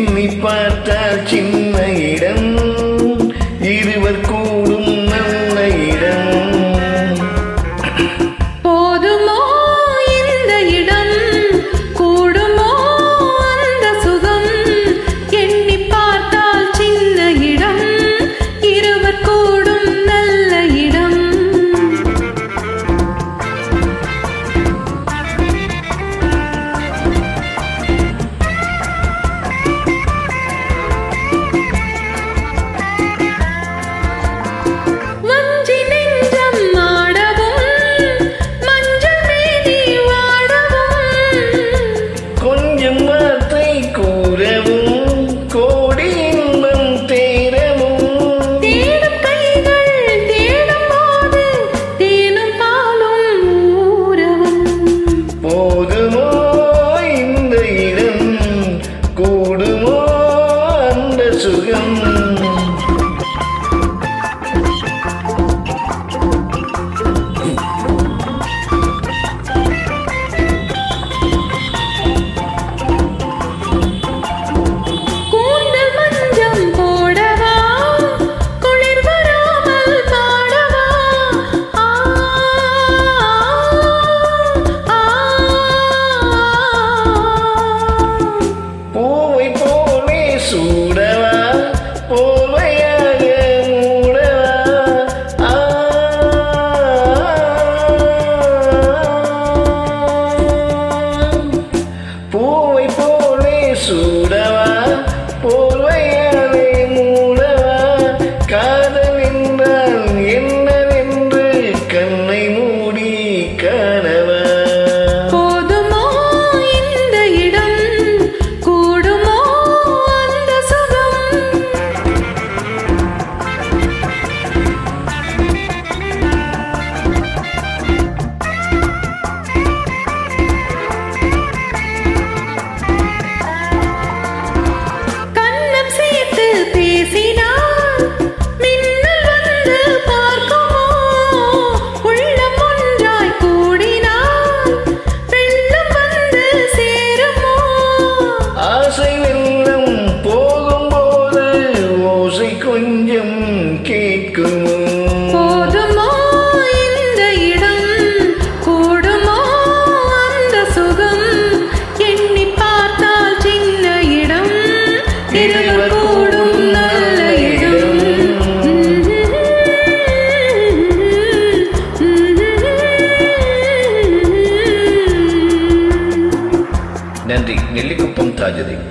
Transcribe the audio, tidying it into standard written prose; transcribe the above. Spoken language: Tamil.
எண்ணி பார்த்தால் சின்ன இடம், இருவர் கூடும் நல்ல இடம். போதுமோ இந்த இடம், கூடுமோ அந்த சுகம், எண்ணி பார்த்தால் சின்ன இடம், இருவர் கூடும் நல்ல இடம். சூடவா போர்வையாலே மூடவா, காதல் என்றால் என்னவென்று கண்ணை மூடி காணவா. போதுமோ இந்த இடம், கூடுமோ அந்த சுகம். கொஞ்சம் கேட்குமோ? போதுமோ இந்த இடம், கூடுமோ அந்த சுகம், எண்ணி பார்த்தால் சின்ன இடம், இருவர் கூடும் நல்ல இடம். நன்றி. நெல்லிக்குப்பம் தாஜுதீன்.